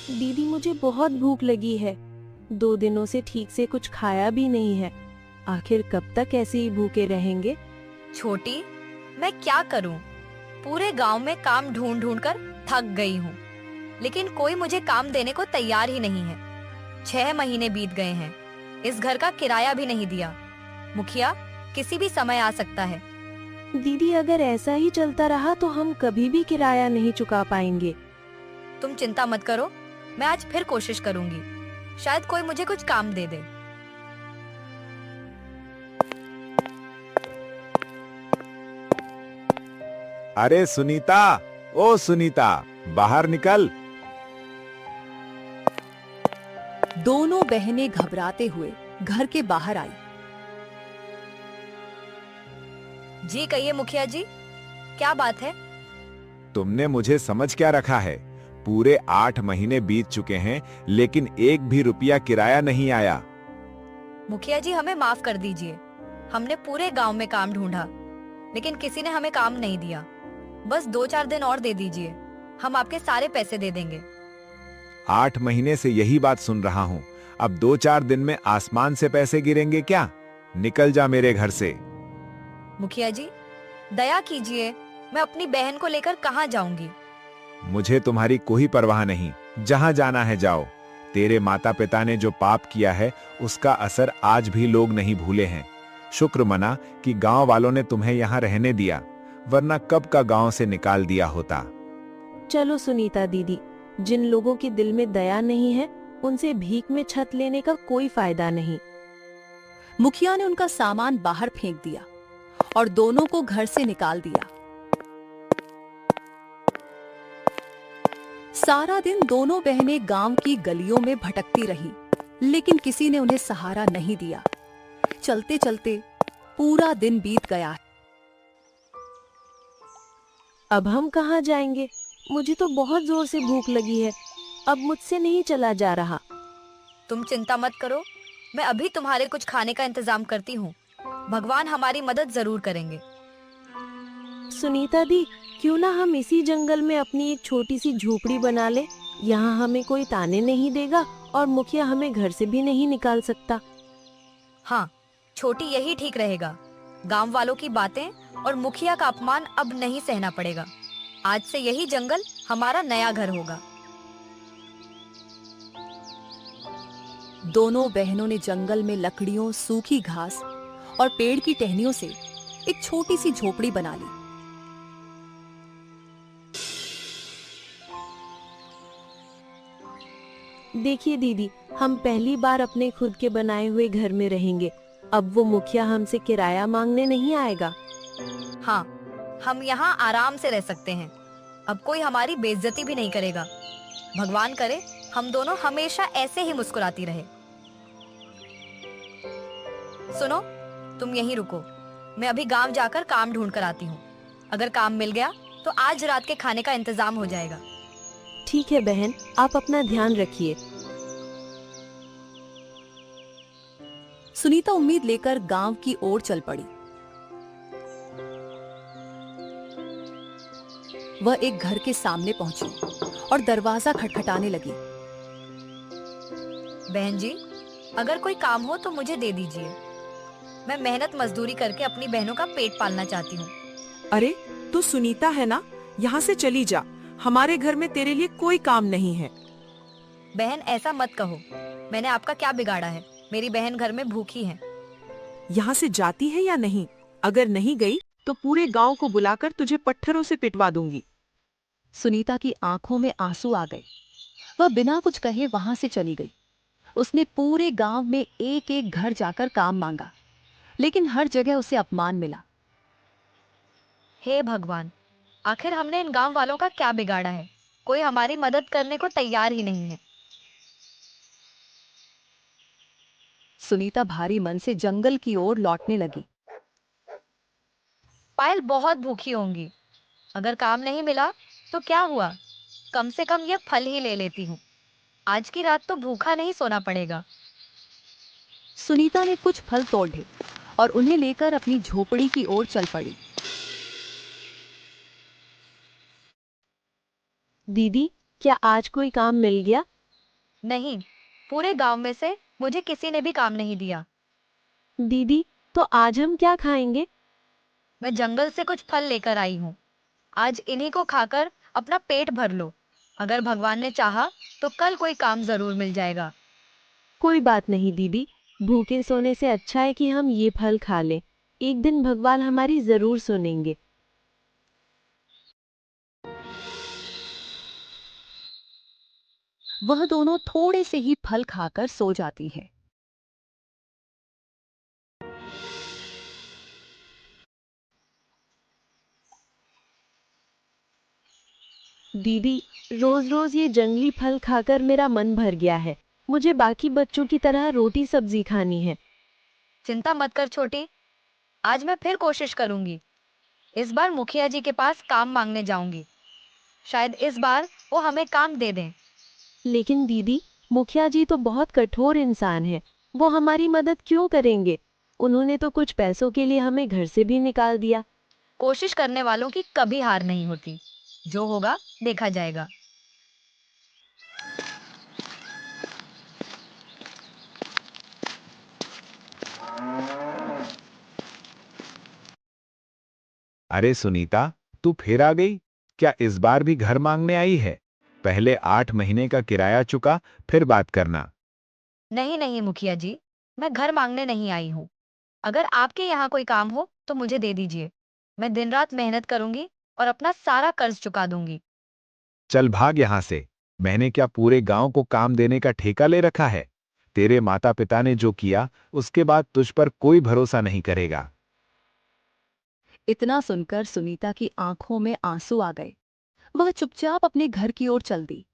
दीदी मुझे बहुत भूख लगी है। 2 दिनों से ठीक से कुछ खाया भी नहीं है। आखिर कब तक ऐसे ही भूखे रहेंगे? छोटी, मैं क्या करूं? पूरे गांव में काम ढूंढ ढूंढ कर थक गई हूं, लेकिन कोई मुझे काम देने को तैयार ही नहीं है। 6 महीने बीत गए हैं, इस घर का किराया भी नहीं दिया। मुखिया किसी भी समय आ सकता है। दीदी अगर ऐसा ही चलता रहा तो हम कभी भी किराया नहीं चुका पाएंगे। तुम चिंता मत करो, मैं आज फिर कोशिश करूंगी। शायद कोई मुझे कुछ काम दे दे। अरे सुनीता, ओ सुनीता, बाहर निकल। दोनों बहनें घबराते हुए घर के बाहर आई। जी कहिए मुखिया जी, क्या बात है? तुमने मुझे समझ क्या रखा है? पूरे 8 महीने बीत चुके हैं, लेकिन एक भी रुपया किराया नहीं आया। मुखिया जी हमें माफ कर दीजिए। हमने पूरे गांव में काम ढूंढा, लेकिन किसी ने हमें काम नहीं दिया। बस 2-4 दिन और दे दीजिए, हम आपके सारे पैसे दे देंगे। 8 महीने से यही बात सुन रहा हूँ। अब 2-4 दिन में आसमान से पैसे गिरेंगे क्या? निकल जा मेरे घर से। मुखिया जी दया कीजिए, मैं अपनी बहन को लेकर कहाँ जाऊंगी? मुझे तुम्हारी कोई परवाह नहीं, जहां जाना है जाओ। तेरे माता पिता ने जो पाप किया है उसका असर आज भी लोग नहीं भूले हैं। शुक्र मना कि गांव वालों ने तुम्हें यहाँ रहने दिया, वरना कब का गांव से निकाल दिया होता। चलो सुनीता दीदी, जिन लोगों के दिल में दया नहीं है उनसे भीख में छत लेने का कोई फायदा नहीं। मुखिया ने उनका सामान बाहर फेंक दिया और दोनों को घर से निकाल दिया। सारा दिन दोनों बहनें गांव की गलियों में भटकती रही, लेकिन किसी ने उन्हें सहारा नहीं दिया। चलते चलते पूरा दिन बीत गया। अब हम कहाँ जाएंगे? मुझे तो बहुत जोर से भूख लगी है, अब मुझसे नहीं चला जा रहा। तुम चिंता मत करो, मैं अभी तुम्हारे कुछ खाने का इंतजाम करती हूँ। भगवान हमारी मदद जरूर करेंगे। सुनीता दी, क्यों ना हम इसी जंगल में अपनी एक छोटी सी झोपड़ी बना ले। यहाँ हमें कोई ताने नहीं देगा और मुखिया हमें घर से भी नहीं निकाल सकता। हाँ, छोटी यही ठीक रहेगा। गांव वालों की बातें और मुखिया का अपमान अब नहीं सहना पड़ेगा। आज से यही जंगल हमारा नया घर होगा। दोनों बहनों ने जंगल में लकड़ियों, सूखी घास और पेड़ की टहनियों से एक छोटी सी झोपड़ी बना ली। देखिए दीदी, हम पहली बार अपने खुद के बनाए हुए घर में रहेंगे। अब वो मुखिया हमसे किराया मांगने नहीं आएगा। हाँ, हम यहाँ आराम से रह सकते हैं। अब कोई हमारी बेइज्जती भी नहीं करेगा। भगवान करे हम दोनों हमेशा ऐसे ही मुस्कुराती रहे। सुनो, तुम यहीं रुको, मैं अभी गांव जाकर काम ढूंढ कर आती हूँ। अगर काम मिल गया तो आज रात के खाने का इंतजाम हो जाएगा। ठीक है बहन, आप अपना ध्यान रखिए। सुनीता उम्मीद लेकर गांव की ओर चल पड़ी। वह एक घर के सामने पहुंची और दरवाजा खटखटाने लगी। बहन जी, अगर कोई काम हो तो मुझे दे दीजिए। मैं मेहनत मजदूरी करके अपनी बहनों का पेट पालना चाहती हूँ। अरे तू सुनीता है ना, यहाँ से चली जा। हमारे घर में तेरे लिए कोई काम नहीं है। बहन ऐसा मत कहो, मैंने आपका क्या बिगाड़ा है? मेरी बहन घर में भूखी है। यहाँ से जाती है या नहीं? अगर नहीं गई तो पूरे गांव को बुलाकर तुझे पत्थरों से पिटवा दूंगी। सुनीता की आंखों में आंसू आ गए। वह बिना कुछ कहे वहां से चली गई। उसने पूरे गांव में एक एक घर जाकर काम मांगा, लेकिन हर जगह उसे अपमान मिला। हे भगवान, आखिर हमने इन गांव वालों का क्या बिगाड़ा है? कोई हमारी मदद करने को तैयार ही नहीं है। सुनीता भारी मन से जंगल की ओर लौटने लगी। पायल बहुत भूखी होंगी। अगर काम नहीं मिला तो क्या हुआ, कम से कम यह फल ही ले लेती हूँ। आज की रात तो भूखा नहीं सोना पड़ेगा। सुनीता ने कुछ फल तोड़े और उन्हें लेकर अपनी झोपड़ी की ओर चल पड़ी। दीदी, क्या आज कोई काम मिल गया? नहीं, पूरे गांव में से मुझे किसी ने भी काम नहीं दिया। दीदी, तो आज हम क्या खाएंगे? मैं जंगल से कुछ फल लेकर आई हूँ। आज इन्हीं को खाकर अपना पेट भर लो। अगर भगवान ने चाहा तो कल कोई काम जरूर मिल जाएगा। कोई बात नहीं दीदी, भूखे सोने से अच्छा है कि हम ये फल खा लें। एक दिन भगवान हमारी जरूर सुनेंगे। वह दोनों थोड़े से ही फल खाकर सो जाती है। दीदी, रोज रोज ये जंगली फल खाकर मेरा मन भर गया है। मुझे बाकी बच्चों की तरह रोटी सब्जी खानी है। चिंता मत कर छोटी, आज मैं फिर कोशिश करूंगी। इस बार मुखिया जी के पास काम मांगने जाऊंगी। शायद इस बार वो हमें काम दे दें। लेकिन दीदी, मुखिया जी तो बहुत कठोर इंसान है। वो हमारी मदद क्यों करेंगे? उन्होंने तो कुछ पैसों के लिए हमें घर से भी निकाल दिया। कोशिश करने वालों की कभी हार नहीं होती। जो होगा देखा जाएगा। अरे सुनीता, तू फिर आ गई? क्या इस बार भी घर मांगने आई है? पहले 8 महीने का किराया चुका, फिर बात करना। नहीं नहीं मुखिया जी, मैं घर मांगने नहीं आई हूँ। अगर आपके यहाँ कोई काम हो तो मुझे दे दीजिए। मैं दिन रात मेहनत करूंगी और अपना सारा कर्ज चुका दूंगी। चल भाग यहां से। मैंने क्या पूरे गांव को काम देने का ठेका ले रखा है? तेरे माता पिता ने जो किया, उसके बाद तुझ पर कोई भरोसा नहीं करेगा। इतना सुनकर सुनीता की आंखों में आंसू आ गए। वह चुपचाप अपने घर की ओर चल दी।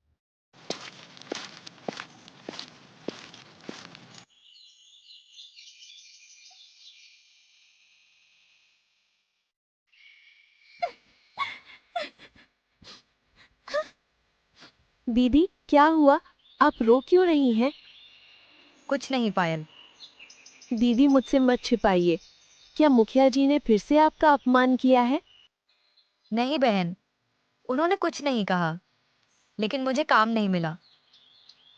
दीदी, क्या हुआ? आप रो क्यों रही हैं? कुछ नहीं पायल। दीदी, मुझसे मत छिपाइए। क्या मुखिया जी ने फिर से आपका अपमान किया है? नहीं बहन, उन्होंने कुछ नहीं कहा, लेकिन मुझे काम नहीं मिला।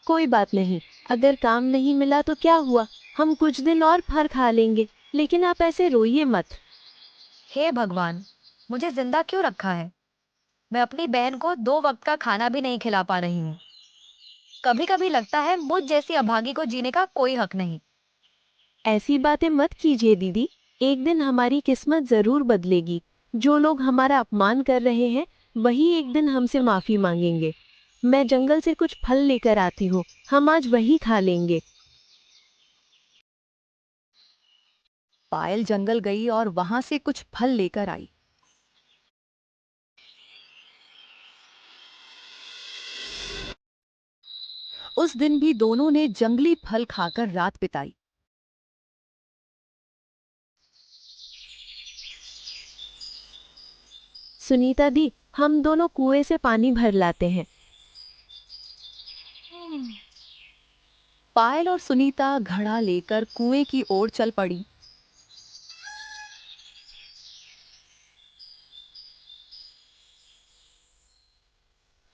कोई बात नहीं। अगर काम नहीं मिला तो क्या हुआ? हम कुछ दिन और फल खा लेंगे। लेकिन आप ऐसे रोइए मत। हे भगवान, मुझे जिंदा क्यों रखा है? मैं अपनी बहन को 2 वक्त का खाना भी नहीं खिला पा रही हूँ। कभी कभी लगता है मुझ जैसी अभागी को जीने का कोई हक नहीं। ऐसी बातें मत कीजिए दीदी। एक दिन हमारी किस्मत जरूर बदलेगी। जो लोग हमारा अपमान कर रहे हैं, वही एक दिन हमसे माफी मांगेंगे। मैं जंगल से कुछ फल लेकर आती हूँ। हम आज वही खा लेंगे। पायल जंगल गई और वहां से कुछ फल लेकर आई। उस दिन भी दोनों ने जंगली फल खाकर रात बिताई। सुनीता दी, हम दोनों कुएं से पानी भर लाते हैं। पायल और सुनीता घड़ा लेकर कुएं की ओर चल पड़ी।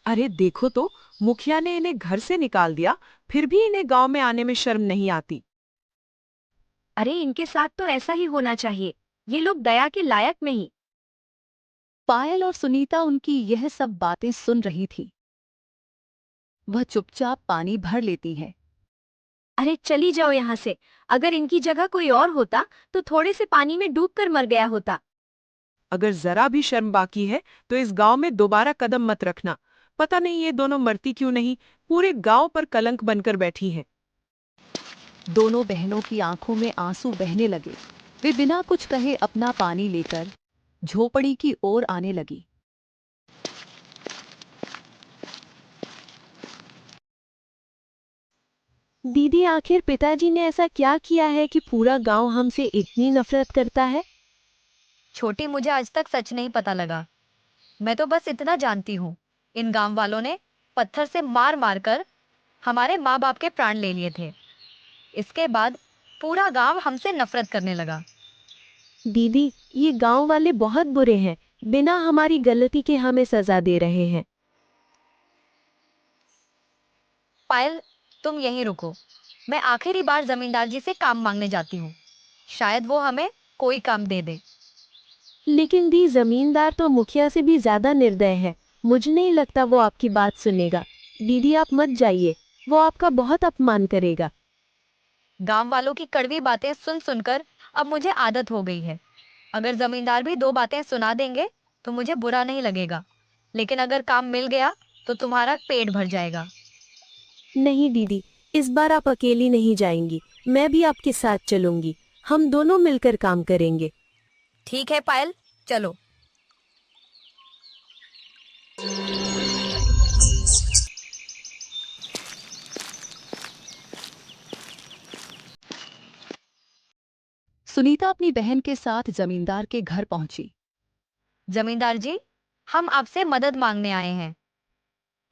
अरे देखो तो, मुखिया ने इन्हें घर से निकाल दिया, फिर भी इन्हें गांव में आने में शर्म नहीं आती। अरे, इनके साथ तो ऐसा ही होना चाहिए। ये लोग दया के लायक नहीं। पायल और सुनीता उनकी यह सब बातें सुन रही थी। वह चुपचाप पानी भर लेती है। अरे चली जाओ यहाँ से। अगर इनकी जगह कोई और होता तो थोड़े से पानी में डूबकर मर गया होता। अगर जरा भी शर्म बाकी है तो इस गांव में दोबारा कदम मत रखना। पता नहीं ये दोनों मरती क्यों नहीं, पूरे गांव पर कलंक बनकर बैठी हैं। दोनों बहनों की आंखों में आंसू बहने लगे। वे बिना कुछ कहे अपना पानी लेकर झोपड़ी की ओर आने लगी। दीदी, आखिर पिताजी ने ऐसा क्या किया है कि पूरा गांव हमसे इतनी नफरत करता है? छोटी, मुझे आज तक सच नहीं पता लगा। मैं तो बस इतना जानती हूँ, इन गांव वालों ने पत्थर से मार मार कर हमारे माँ बाप के प्राण ले लिए थे। इसके बाद पूरा गांव हमसे नफरत करने लगा। दीदी, ये गांव वाले बहुत बुरे हैं। बिना हमारी गलती के हमें सजा दे रहे हैं। पायल, तुम यहीं रुको, मैं आखिरी बार जमींदार जी से काम मांगने जाती हूँ, शायद वो हमें कोई काम दे दे। लेकिन दी जमींदार तो मुखिया से भी ज्यादा निर्दय है। मुझे नहीं लगता वो आपकी बात सुनेगा। दीदी आप मत जाइए, वो आपका बहुत अपमान करेगा। गांव वालों की कड़वी बातें सुन सुनकर अब मुझे आदत हो गई है। अगर जमींदार भी दो बातें सुना देंगे तो मुझे बुरा नहीं लगेगा, लेकिन अगर काम मिल गया तो तुम्हारा पेट भर जाएगा। नहीं दीदी, इस बार आप अकेली नहीं जाएंगी, मैं भी आपके साथ चलूंगी। हम दोनों मिलकर काम करेंगे। ठीक है पायल, चलो। सुनीता अपनी बहन के साथ जमींदार के घर पहुंची। जमींदार जी, हम आपसे मदद मांगने आए हैं।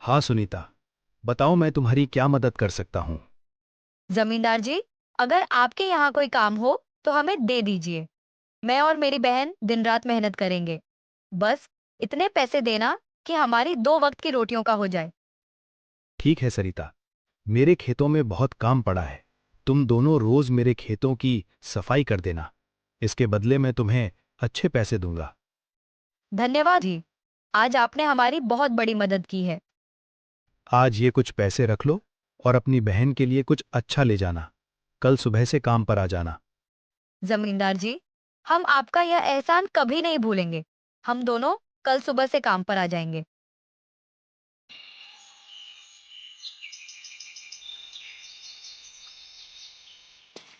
हाँ सुनीता, बताओ मैं तुम्हारी क्या मदद कर सकता हूँ। जमींदार जी, अगर आपके यहाँ कोई काम हो तो हमें दे दीजिए। मैं और मेरी बहन दिन रात मेहनत करेंगे। बस इतने पैसे देना कि हमारी 2 वक्त की रोटियों का हो जाए। ठीक है सरिता, मेरे खेतों में बहुत काम पड़ा है। तुम दोनों रोज मेरे खेतों की सफाई कर देना। इसके बदले मैं तुम्हें अच्छे पैसे दूंगा। धन्यवाद जी, आज आपने हमारी बहुत बड़ी मदद की है। आज ये कुछ पैसे रख लो और अपनी बहन के लिए कुछ अच्छा ले जाना। कल सुबह से काम पर आ जाना। जमींदार जी, हम आपका यह एहसान कभी नहीं भूलेंगे। हम दोनों कल सुबह से काम पर आ जाएंगे।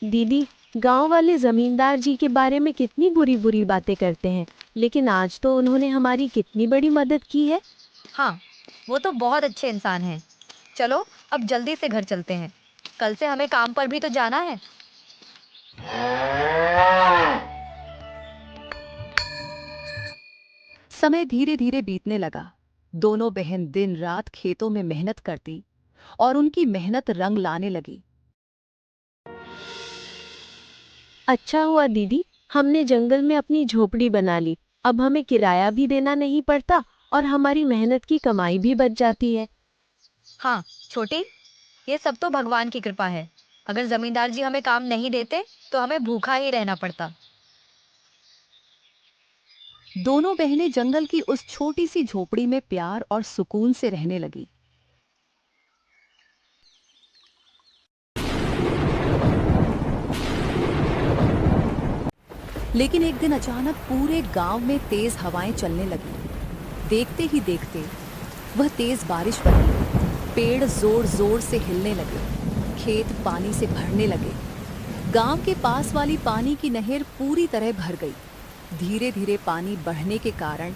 दीदी, गांव वाले जमींदार जी के बारे में कितनी बुरी बुरी बातें करते हैं, लेकिन आज तो उन्होंने हमारी कितनी बड़ी मदद की है। हाँ, वो तो बहुत अच्छे इंसान हैं। चलो अब जल्दी से घर चलते हैं, कल से हमें काम पर भी तो जाना है। समय धीरे धीरे बीतने लगा। दोनों बहन दिन रात खेतों में मेहनत करती और उनकी मेहनत रंग लाने लगी। अच्छा हुआ दीदी, हमने जंगल में अपनी झोपड़ी बना ली। अब हमें किराया भी देना नहीं पड़ता और हमारी मेहनत की कमाई भी बच जाती है। हाँ छोटी, ये सब तो भगवान की कृपा है। अगर जमींदार जी हमें काम नहीं देते तो हमें भूखा ही रहना पड़ता। दोनों बहनें जंगल की उस छोटी सी झोपड़ी में प्यार और सुकून से रहने लगी। लेकिन एक दिन अचानक पूरे गांव में तेज हवाएं चलने लगी। देखते ही देखते वह तेज बारिश बनी। पेड़ जोर जोर से हिलने लगे, खेत पानी से भरने लगे। गांव के पास वाली पानी की नहर पूरी तरह भर गई। धीरे धीरे पानी बढ़ने के कारण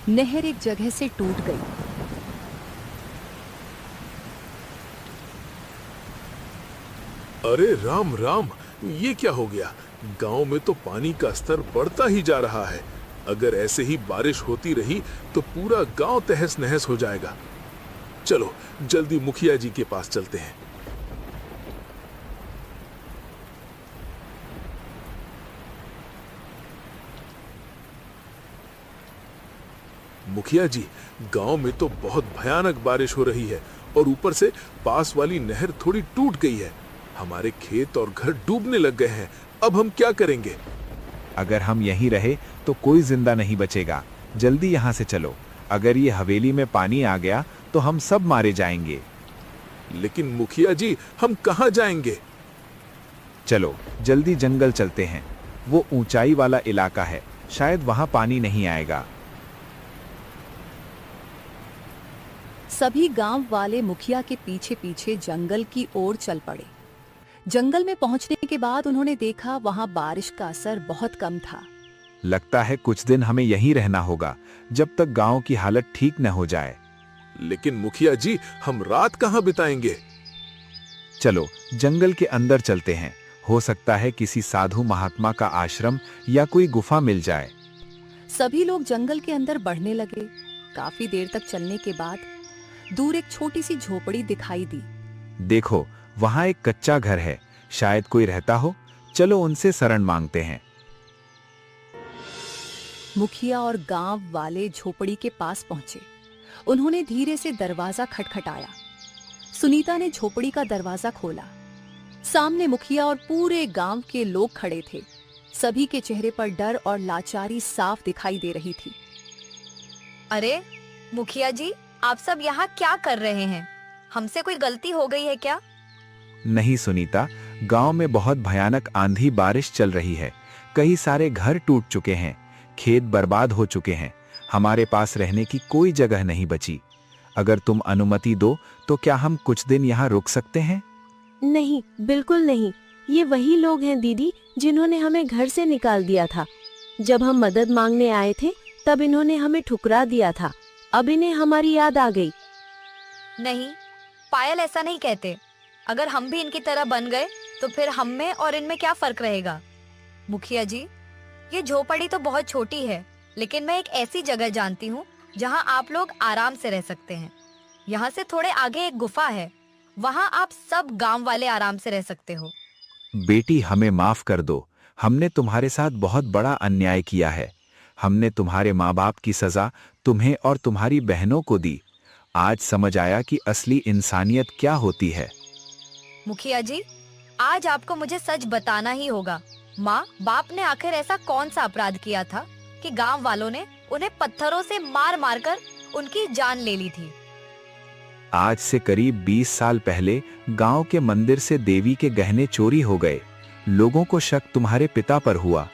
नहर एक जगह से टूट गई। अरे राम राम, ये क्या हो गया? गांव में तो पानी का स्तर बढ़ता ही जा रहा है। अगर ऐसे ही बारिश होती रही तो पूरा गांव तहस नहस हो जाएगा। चलो जल्दी मुखिया जी के पास चलते हैं। मुखिया जी, गांव में तो बहुत भयानक बारिश हो रही है और ऊपर से पास वाली नहर थोड़ी टूट गई है। हमारे खेत और घर डूबने लग गए हैं। अब हम क्या करेंगे? अगर हम यहीं रहे तो कोई जिंदा नहीं बचेगा। जल्दी यहाँ से चलो। अगर ये हवेली में पानी आ गया तो हम सब मारे जाएंगे। लेकिन मुखिया जी, हम कहाँ जाएंगे? चलो जल्दी जंगल चलते हैं। वो ऊंचाई वाला इलाका है, शायद वहां पानी नहीं आएगा। सभी गांव वाले मुखिया के पीछे पीछे जंगल की ओर चल पड़े। जंगल में पहुंचने के बाद उन्होंने देखा वहां बारिश का असर बहुत कम था। लगता है कुछ दिन हमें यहीं रहना होगा, जब तक गांव की हालत ठीक न हो जाए। लेकिन मुखिया जी, हम रात कहाँ बिताएंगे? चलो जंगल के अंदर चलते हैं। हो सकता है किसी साधु महात्मा का आश्रम या कोई गुफा मिल जाए। सभी लोग जंगल के अंदर बढ़ने लगे। काफी देर तक चलने के बाद दूर एक छोटी सी झोपड़ी दिखाई दी। देखो, वहां एक कच्चा घर है, शायद कोई रहता हो। चलो उनसे शरण मांगते हैं। मुखिया और गांव वाले झोपड़ी के पास पहुंचे। उन्होंने धीरे से दरवाजा खटखटाया। सुनीता ने झोपड़ी का दरवाजा खोला। सामने मुखिया और पूरे गांव के लोग खड़े थे। सभी के चेहरे पर डर और लाचारी साफ दिखाई दे रही थी। अरे मुखिया जी, आप सब यहाँ क्या कर रहे हैं? हमसे कोई गलती हो गई है क्या? नहीं सुनीता, गांव में बहुत भयानक आंधी बारिश चल रही है। कई सारे घर टूट चुके हैं, खेत बर्बाद हो चुके हैं। हमारे पास रहने की कोई जगह नहीं बची। अगर तुम अनुमति दो तो क्या हम कुछ दिन यहाँ रुक सकते हैं? नहीं, बिल्कुल नहीं। ये वही लोग हैं दीदी जिन्होंने हमें घर से निकाल दिया था। जब हम मदद मांगने आए थे तब इन्होंने हमें ठुकरा दिया था। अब इन्हें हमारी याद आ गई। नहीं पायल, ऐसा नहीं कहते। अगर हम भी इनकी तरह बन गए तो फिर हम में और इनमें क्या फर्क रहेगा? मुखिया जी, ये झोपड़ी तो बहुत छोटी है, लेकिन मैं एक ऐसी जगह जानती हूँ जहाँ आप लोग आराम से रह सकते हैं। यहाँ से थोड़े आगे एक गुफा है, वहाँ आप सब गांव वाले आराम से रह सकते हो। बेटी, हमें माफ कर दो। हमने तुम्हारे साथ बहुत बड़ा अन्याय किया है। हमने तुम्हारे माँ बाप की सजा तुम्हें और तुम्हारी बहनों को दी। आज समझ आया कि असली इंसानियत क्या होती है। मुखिया जी, आज आपको मुझे सच बताना ही होगा। माँ बाप ने आखिर ऐसा कौन सा अपराध किया था कि गांव वालों ने उन्हें पत्थरों से मार मार कर उनकी जान ले ली थी? आज से करीब 20 साल पहले गांव के मंदिर से देवी के गहने चोरी हो गए। लोगों को शक तुम्हारे पिता पर हुआ।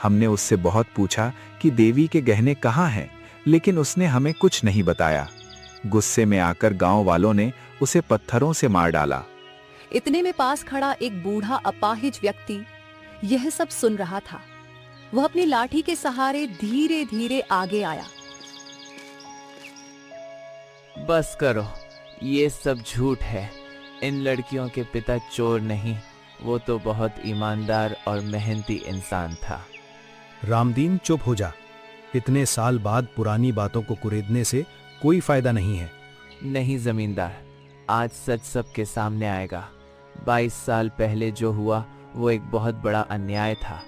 हमने उससे बहुत पूछा कि देवी के गहने कहाँ हैं, लेकिन उसने हमें कुछ नहीं बताया। गुस्से में आकर गांव वालों ने उसे पत्थरों से मार डाला। इतने में पास खड़ा एक बूढ़ा अपाहिज व्यक्ति यह सब सुन रहा था। वह अपनी लाठी के सहारे धीरे धीरे आगे आया। बस करो, ये सब झूठ है। इन लड़कियों के पिता चोर नहीं, वो तो बहुत ईमानदार और मेहनती इंसान था। रामदीन, चुप हो जा। इतने साल बाद पुरानी बातों को कुरेदने से कोई फायदा नहीं है। नहीं जमींदार, आज सच सबके सामने आएगा। 22 साल पहले जो हुआ वो एक बहुत बड़ा अन्याय था।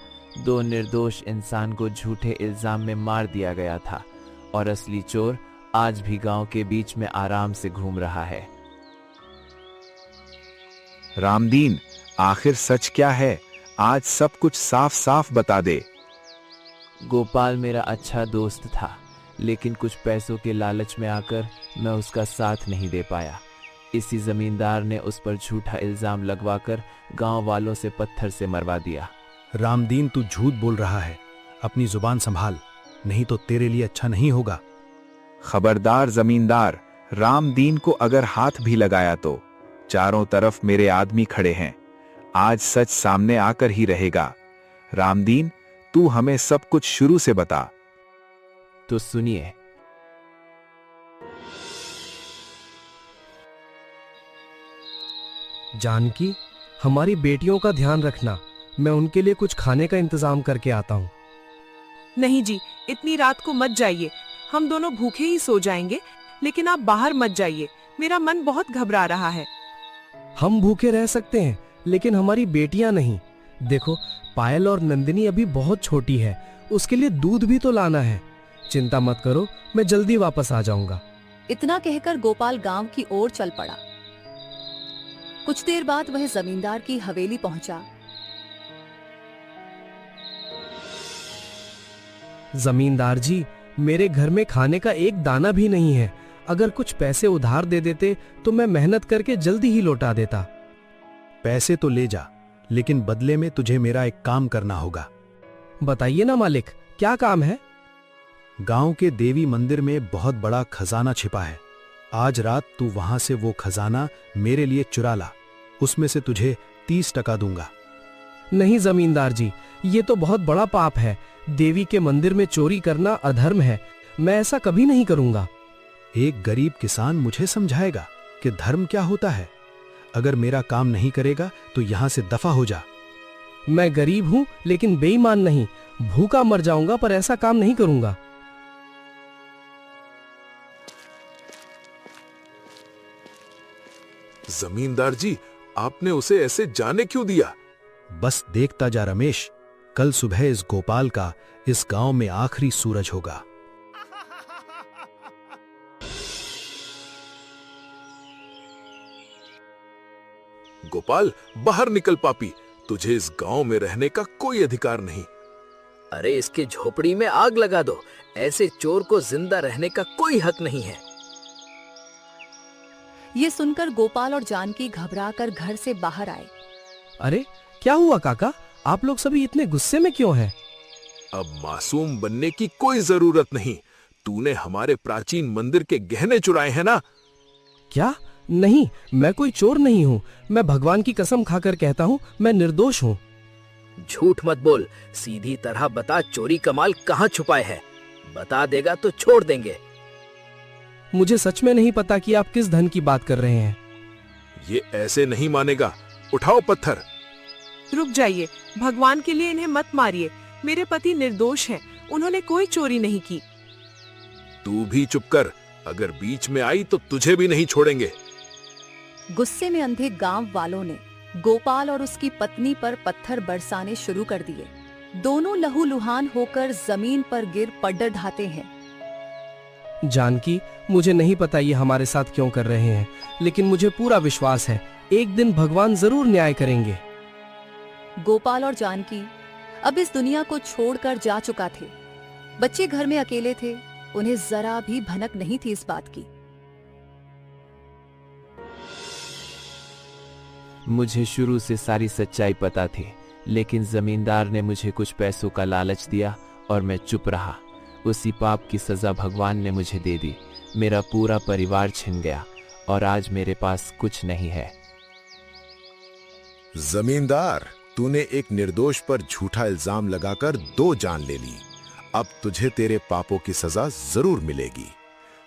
2 निर्दोष इंसान को झूठे इल्जाम में मार दिया गया था और असली चोर आज भी गांव के बीच में आराम से घूम रहा है। रामदीन, आखिर सच क्या है? आज सब कुछ साफ साफ बता दे। गोपाल मेरा अच्छा दोस्त था, लेकिन कुछ पैसों के लालच में आकर मैं उसका साथ नहीं दे पाया। इसी जमींदार ने उस पर झूठा इल्जाम लगवाकर गांव वालों से पत्थर से मरवा दिया। रामदीन, तू झूठ बोल रहा है। अपनी जुबान संभाल, नहीं तो तेरे लिए अच्छा नहीं होगा। खबरदार जमींदार, रामदीन को अगर हाथ भी लगाया तो चारों तरफ मेरे आदमी खड़े हैं। आज सच सामने आकर ही रहेगा। रामदीन, तू हमें सब कुछ शुरू से बता। तो सुनिए। जानकी, हमारी बेटियों का ध्यान रखना। मैं उनके लिए कुछ खाने का इंतजाम करके आता हूँ। नहीं जी, इतनी रात को मत जाइए। हम दोनों भूखे ही सो जाएंगे, लेकिन आप बाहर मत जाइए। मेरा मन बहुत घबरा रहा है। हम भूखे रह सकते हैं, लेकिन हमारी बेटियां नहीं। देखो, पायल और नंदिनी अभी बहुत छोटी है, उसके लिए दूध भी तो लाना है। चिंता मत करो, मैं जल्दी वापस आ जाऊंगा। इतना कहकर गोपाल गांव की ओर चल पड़ा। कुछ देर बाद वह जमींदार की हवेली पहुंचा। जमींदार जी, मेरे घर में खाने का एक दाना भी नहीं है। अगर कुछ पैसे उधार दे देते तो मैं मेहनत करके जल्दी ही लौटा देता। पैसे तो ले जा, लेकिन बदले में तुझे मेरा एक काम करना होगा। बताइए ना मालिक, क्या काम है? गांव के देवी मंदिर में बहुत बड़ा खजाना छिपा है। आज रात तू वहां से वो खजाना मेरे लिए चुरा ला। उसमें से तुझे 30% दूंगा। नहीं जमींदार जी, ये तो बहुत बड़ा पाप है। देवी के मंदिर में चोरी करना अधर्म है। मैं ऐसा कभी नहीं करूंगा। एक गरीब किसान मुझे समझाएगा कि धर्म क्या होता है। अगर मेरा काम नहीं करेगा तो यहां से दफा हो जा। मैं गरीब हूं, लेकिन बेईमान नहीं। भूखा मर जाऊंगा, पर ऐसा काम नहीं करूंगा। जमींदार जी, आपने उसे ऐसे जाने क्यों दिया? बस देखता जा रमेश, कल सुबह इस गोपाल का इस गांव में आखिरी सूरज होगा। गोपाल, बाहर निकल पापी, तुझे इस गांव में रहने का कोई अधिकार नहीं। अरे इसकी झोपड़ी में आग लगा दो, ऐसे चोर को जिंदा रहने का कोई हक नहीं है। ये सुनकर गोपाल और जानकी घबराकर घर से बाहर आए। अरे क्या हुआ काका, आप लोग सभी इतने गुस्से में क्यों हैं? अब मासूम बनने की कोई जरूरत नहीं। तूने हमारे प्राचीन मंदिर के गहने चुराए हैं ना? क्या? नहीं, मैं कोई चोर नहीं हूँ। मैं भगवान की कसम खाकर कहता हूँ, मैं निर्दोष हूँ। झूठ मत बोल, सीधी तरह बता चोरी का माल कहाँ छुपाए है। बता देगा तो छोड़ देंगे। मुझे सच में नहीं पता कि आप किस धन की बात कर रहे हैं। ये ऐसे नहीं मानेगा, उठाओ पत्थर। रुक जाइए, भगवान के लिए इन्हें मत मारिए। मेरे पति निर्दोष हैं, उन्होंने कोई चोरी नहीं की। तू भी चुप कर, अगर बीच में आई तो तुझे भी नहीं छोड़ेंगे। गुस्से में अंधे गांव वालों ने गोपाल और उसकी पत्नी पर पत्थर बरसाने शुरू कर दिए। दोनों लहूलुहान होकर जमीन पर गिर पड्डर ढाते हैं। जानकी, मुझे नहीं पता ये हमारे साथ क्यों कर रहे हैं, लेकिन मुझे पूरा विश्वास है एक दिन भगवान जरूर न्याय करेंगे। गोपाल और जानकी अब इस दुनिया को छोड़कर जा चुका थे। बच्चे घर में अकेले थे, उन्हें जरा भी भनक नहीं थी इस बात की। मुझे शुरू से सारी सच्चाई पता थी, लेकिन जमींदार ने मुझे कुछ पैसों का लालच दिया और मैं चुप रहा। उसी पाप की सजा भगवान ने मुझे दे दी। मेरा पूरा परिवार छिन गया और आज मेरे पास कुछ नहीं है। जमींदार, तूने एक निर्दोष पर झूठा इल्जाम लगाकर 2 जान ले ली। अब तुझे तेरे पापों की सजा जरूर मिलेगी।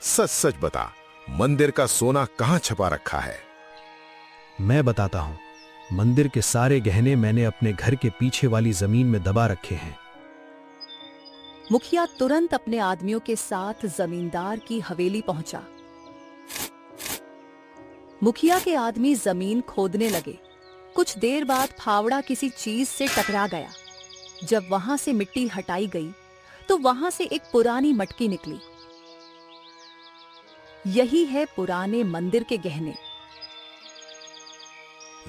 सच सच बता, मंदिर का सोना कहाँ छुपा रखा है? मैं बताता हूं। मंदिर के सारे गहने मैंने अपने घर के पीछे वाली जमीन में दबा रखे हैं। मुखिया तुरंत अपने आदमियों के साथ जमींदार की हवेली पहुंचा। मुखिया के आदमी जमीन खोदने लगे। कुछ देर बाद फावड़ा किसी चीज से टकरा गया। जब वहां से मिट्टी हटाई गई तो वहां से एक पुरानी मटकी निकली। यही है पुराने मंदिर के गहने।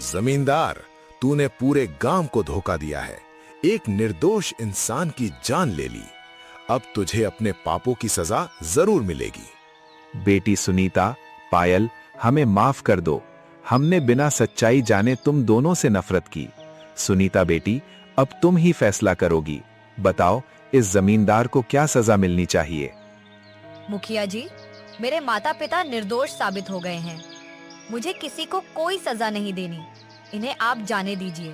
जमींदार, तूने पूरे गांव को धोखा दिया है। एक निर्दोष इंसान की जान ले ली। अब तुझे अपने पापों की सजा जरूर मिलेगी। बेटी सुनीता, पायल, हमें माफ कर दो। हमने बिना सच्चाई जाने तुम दोनों से नफरत की। सुनीता बेटी, अब तुम ही फैसला करोगी। बताओ, इस जमींदार को क्या सजा मिलनी चाहिए? मुखिया जी, मेरे माता पिता निर्दोष साबित हो गए हैं। मुझे किसी को कोई सजा नहीं देनी। इन्हें आप जाने दीजिए।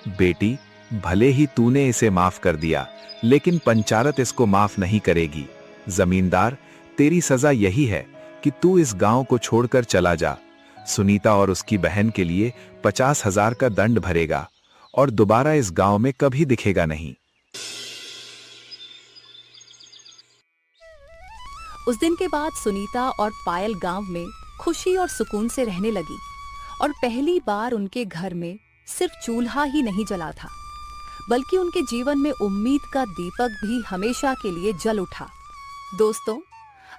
बेटी, भले ही तूने इसे माफ कर दिया, लेकिन पंचायत इसको माफ नहीं करेगी। जमींदार, तेरी सजा यही है कि तू इस गांव को छोड़कर चला जा। सुनीता और उसकी बहन के लिए 50,000 का दंड भरेगा और दोबारा इस गांव में कभी दिखेगा नहीं। उस दिन के बाद सुनीता और पायल गांव में खुशी और सुकून से रहने लगी और पहली बार उनके घर में सिर्फ चूल्हा ही नहीं जला था, बल्कि उनके जीवन में उम्मीद का दीपक भी हमेशा के लिए जल उठा। दोस्तों,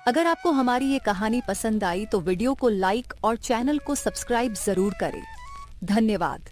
अगर आपको हमारी ये कहानी पसंद आई तो वीडियो को लाइक और चैनल को सब्सक्राइब जरूर करें। धन्यवाद।